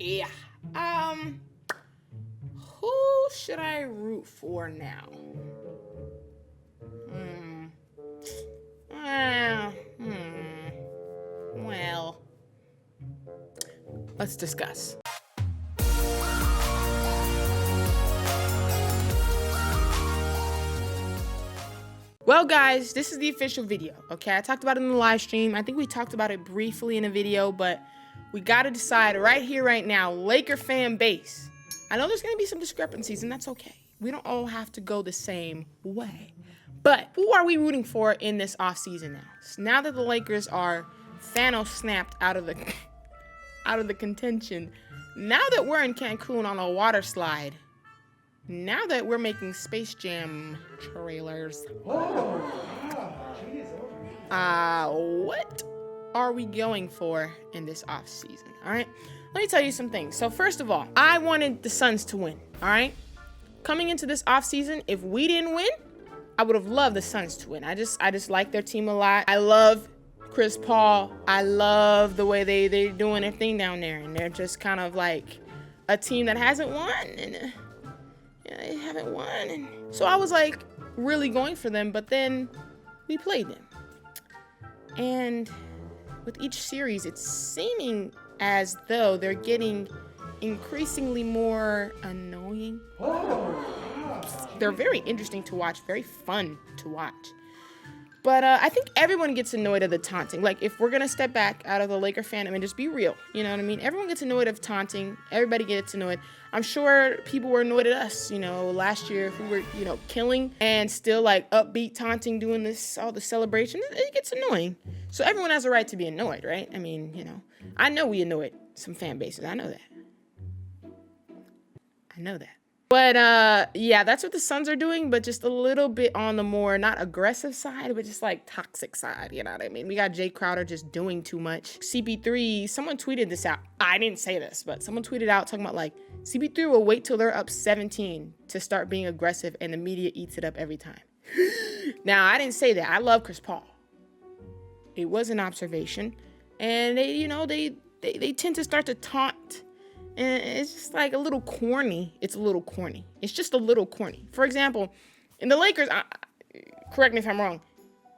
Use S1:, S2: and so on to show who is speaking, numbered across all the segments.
S1: Yeah. Who should I root for now? Well, let's discuss. Well, guys, this is the official video, okay? I talked about it in the live stream. I think we talked about it briefly in a video, but we got to decide right here, right now, Laker fan base. I know there's going to be some discrepancies, and that's okay. We don't all have to go the same way. But who are we rooting for in this offseason now? So now that the Lakers are Thanos snapped out of the contention, now that we're in Cancun on a water slide, now that we're making Space Jam trailers, what are we going for in this offseason? All right, let me tell you some things. So first of all, I wanted the Suns to win. All right, coming into this offseason, if we didn't win, I would have loved the Suns to win. I just like their team a lot. I love Chris Paul. I love the way they're doing their thing down there, and they're just kind of like a team that hasn't won, and they haven't won. And so I was like really going for them, but then we played them, and with each series, it's seeming as though they're getting increasingly more annoying. They're very interesting to watch, very fun to watch. But I think everyone gets annoyed of the taunting. Like, if we're going to step back out of the Laker fan, I mean, just be real. You know what I mean? Everyone gets annoyed of taunting. Everybody gets annoyed. I'm sure people were annoyed at us, last year if we were, killing and still, like, upbeat taunting, doing this, all the celebrations. It gets annoying. So everyone has a right to be annoyed, right? I mean, I know we annoyed some fan bases. I know that. But, yeah, that's what the Suns are doing, but just a little bit on the more, not aggressive side, but just, like, toxic side, you know what I mean? We got Jay Crowder just doing too much. CP3, someone tweeted this out. I didn't say this, but someone tweeted out talking about, like, CP3 will wait till they're up 17 to start being aggressive, and the media eats it up every time. Now, I didn't say that. I love Chris Paul. It was an observation, and they tend to start to taunt. And it's just like a little corny. It's just a little corny. For example, in the Lakers, correct me if I'm wrong,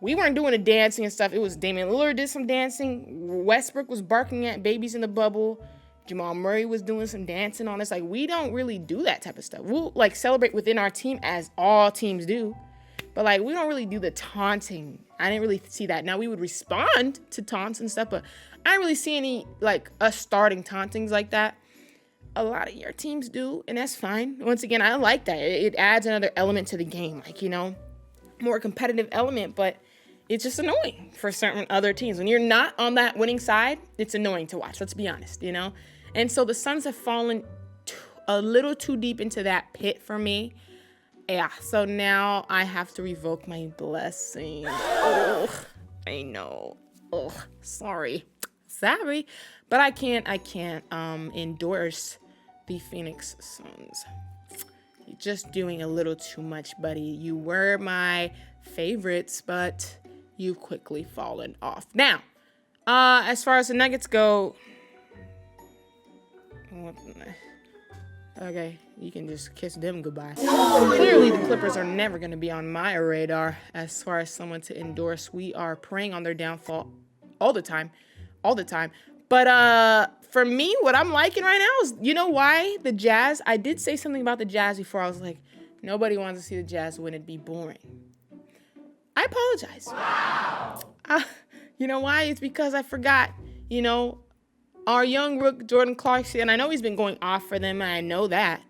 S1: we weren't doing the dancing and stuff. It was Damian Lillard did some dancing. Westbrook was barking at babies in the bubble. Jamal Murray was doing some dancing on us. Like, we don't really do that type of stuff. We'll, like, celebrate within our team as all teams do. But, like, we don't really do the taunting. I didn't really see that. Now, we would respond to taunts and stuff, but I didn't really see any, like, us starting tauntings like that. A lot of your teams do, and that's fine. Once again, I like that. It adds another element to the game, like, more competitive element, but it's just annoying for certain other teams. When you're not on that winning side, it's annoying to watch, let's be honest, And so the Suns have fallen a little too deep into that pit for me. Yeah, so now I have to revoke my blessing. Ugh, I know. Ugh, sorry. But I can't endorse the Phoenix Suns. You're just doing a little too much, buddy. You were my favorites, but you've quickly fallen off. Now, as far as the Nuggets go, okay, you can just kiss them goodbye. Clearly, the Clippers are never going to be on my radar as far as someone to endorse. We are preying on their downfall all the time. But for me, what I'm liking right now is, why? The Jazz. I did say something about the Jazz before. I was like, nobody wants to see the Jazz win. It'd be boring. I apologize. Wow. You know why? It's because I forgot, our young rook, Jordan Clarkson. I know he's been going off for them, and I know that.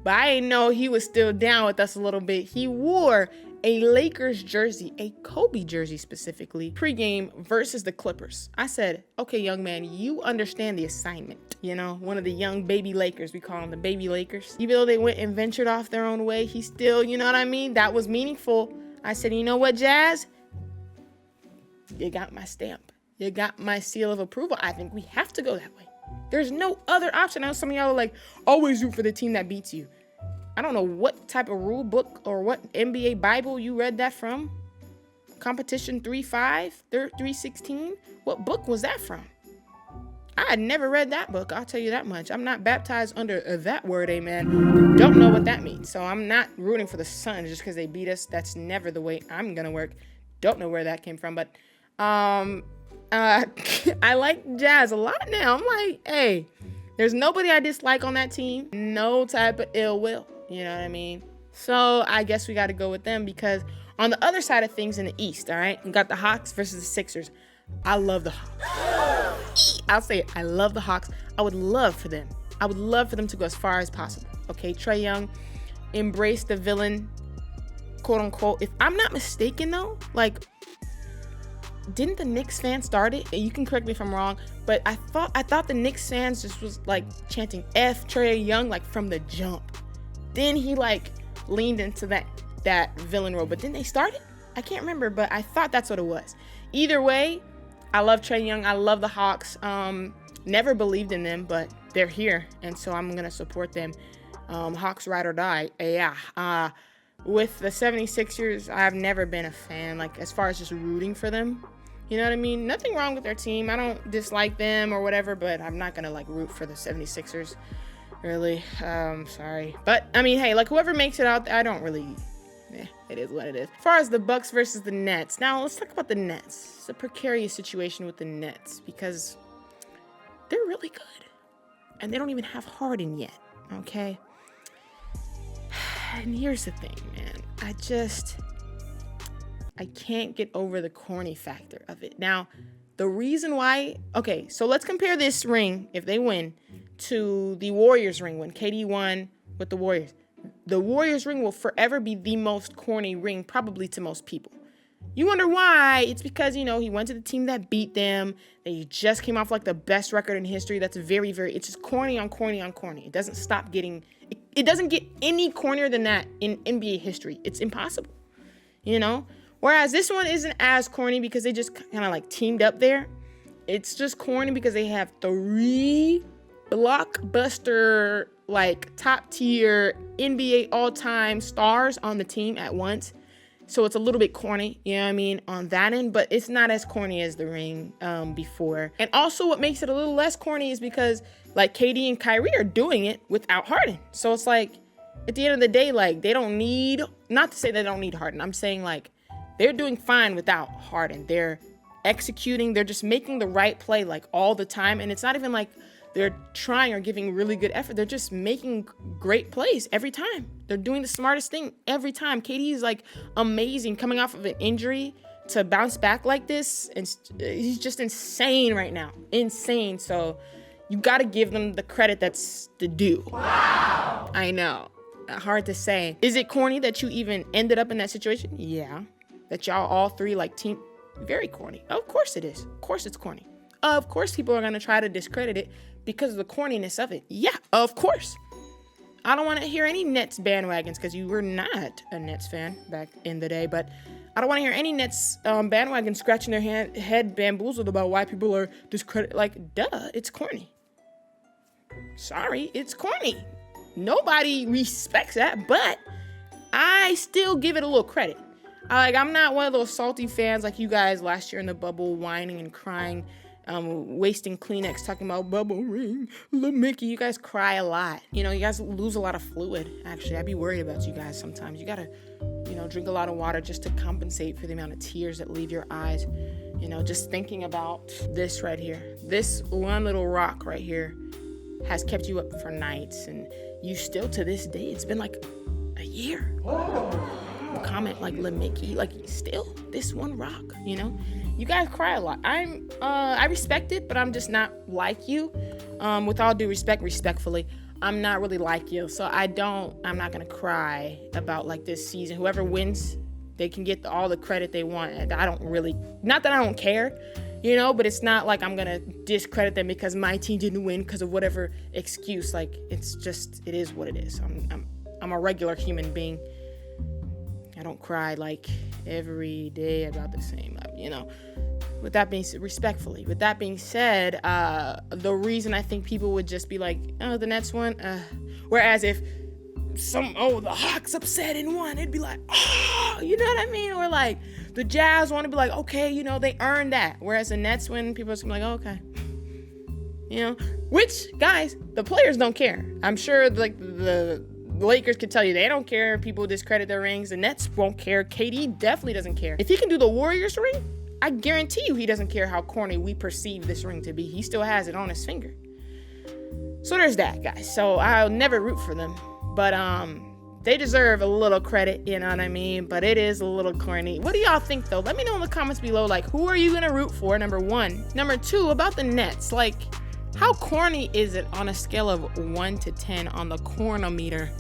S1: But I didn't know he was still down with us a little bit. He wore a Lakers jersey, a Kobe jersey specifically, pregame versus the Clippers. I said, okay, young man, you understand the assignment. One of the young baby Lakers, we call them the baby Lakers. Even though they went and ventured off their own way, he still, you know what I mean? That was meaningful. I said, you know what, Jazz? You got my stamp. You got my seal of approval. I think we have to go that way. There's no other option. I know some of y'all are like, always root for the team that beats you. I don't know what type of rule book or what NBA Bible you read that from. Competition 3.5, 3.16. What book was that from? I had never read that book. I'll tell you that much. I'm not baptized under that word, amen. Don't know what that means. So I'm not rooting for the Suns just because they beat us. That's never the way I'm going to work. Don't know where that came from. But I like Jazz a lot now. I'm like, hey, there's nobody I dislike on that team. No type of ill will. You know what I mean? So I guess we got to go with them because on the other side of things in the East, all right, we got the Hawks versus the Sixers. I love the Hawks. I'll say it. I love the Hawks. I would love for them to go as far as possible. Okay, Trae Young, embrace the villain, quote unquote. If I'm not mistaken though, like, didn't the Knicks fans start it? You can correct me if I'm wrong, but I thought the Knicks fans just was like chanting F Trae Young like from the jump. Then he like leaned into that villain role, but didn't they start it? I can't remember, but I thought that's what it was. Either way, I love Trae Young. I love the Hawks. Never believed in them, but they're here, and so I'm gonna support them. Hawks ride or die. Yeah. With the 76ers, I've never been a fan, like as far as just rooting for them. You know what I mean? Nothing wrong with their team. I don't dislike them or whatever, but I'm not gonna like root for the 76ers. Really. Sorry. But I mean, hey, like whoever makes it out, I don't really. It is what it is. As far as the Bucks versus the Nets, now let's talk about the Nets. It's a precarious situation with the Nets because they're really good, and they don't even have Harden yet. Okay. And here's the thing, man. I can't get over the corny factor of it. Now, the reason why, okay, so let's compare this ring, if they win, to the Warriors ring when KD won with the Warriors. The Warriors ring will forever be the most corny ring, probably to most people. You wonder why? It's because, you know, he went to the team that beat them. They just came off like the best record in history. That's very, very, it's just corny on corny on corny. It doesn't stop getting, it doesn't get any cornier than that in NBA history. It's impossible, you know? Whereas this one isn't as corny because they just kind of like teamed up there. It's just corny because they have 3 blockbuster, like top tier NBA all-time stars on the team at once. So it's a little bit corny, you know what I mean, on that end, but it's not as corny as the ring before. And also what makes it a little less corny is because like KD and Kyrie are doing it without Harden. So it's like at the end of the day, like they don't need, not to say they don't need Harden. I'm saying like they're doing fine without Harden. They're executing, they're just making the right play like all the time. And it's not even like they're trying or giving really good effort. They're just making great plays every time. They're doing the smartest thing every time. KD is like amazing coming off of an injury to bounce back like this. And he's just insane right now. Insane. So you got to give them the credit that's the due. Wow. I know. Hard to say. Is it corny that you even ended up in that situation? Yeah. That y'all all 3 like team. Very corny. Of course it is. Of course it's corny. Of course people are going to try to discredit it because of the corniness of it. Yeah, of course. I don't want to hear any Nets bandwagons because you were not a Nets fan back in the day, but I don't want to hear any Nets bandwagon scratching their head bamboozled about why people are discredited. Like, duh, it's corny. Sorry, it's corny. Nobody respects that, but I still give it a little credit. I'm not one of those salty fans like you guys last year in the bubble, whining and crying, wasting Kleenex, talking about bubble ring, Lil Mickey. You guys cry a lot. You know, you guys lose a lot of fluid. Actually, I'd be worried about you guys sometimes. You gotta, drink a lot of water just to compensate for the amount of tears that leave your eyes. You know, just thinking about this right here. This one little rock right here has kept you up for nights, and you still to this day, it's been like a year. Comment like Lil Mickey, like still this one rock, you guys cry a lot. I respect it, but I'm just not like you. With all due respect, respectfully, I'm not really like you, so I'm not gonna cry about like this season. Whoever wins, they can get all the credit they want. And I don't really, not that I don't care, but it's not like I'm gonna discredit them because my team didn't win because of whatever excuse. Like it's just, it is what it is. I'm a regular human being. I don't cry like every day about the same, With that being said, respectfully, with that being said, the reason I think people would just be like, oh, the Nets won. Whereas if the Hawks upset and won, it'd be like, oh, you know what I mean? Or like the Jazz want to be like, okay, they earned that. Whereas the Nets win, people are just gonna be like, oh, okay. you know, which, guys, the players don't care. I'm sure like the Lakers could tell you they don't care. People discredit their rings. The Nets won't care. KD definitely doesn't care. If he can do the Warriors ring, I guarantee you he doesn't care how corny we perceive this ring to be. He still has it on his finger. So there's that, guys. So I'll never root for them. But they deserve a little credit, you know what I mean? But it is a little corny. What do y'all think, though? Let me know in the comments below, like, who are you going to root for, number one? Number two, about the Nets. Like, how corny is it on a scale of 1 to 10 on the cornometer?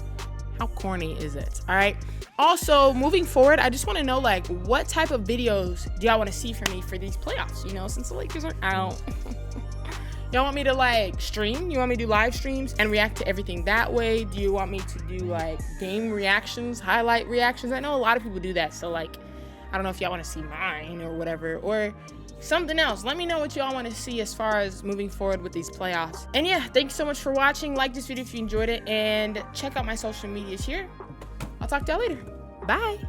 S1: How corny is it? All right. Also, moving forward, I just want to know, like, what type of videos do y'all want to see from me for these playoffs? You know, since the Lakers are out. Y'all want me to, like, stream? You want me to do live streams and react to everything that way? Do you want me to do, like, game reactions, highlight reactions? I know a lot of people do that. So, like, I don't know if y'all want to see mine or whatever. Or something else. Let me know what y'all want to see as far as moving forward with these playoffs. And yeah, thanks so much for watching. Like this video if you enjoyed it, and check out my social medias here. I'll talk to y'all later. Bye.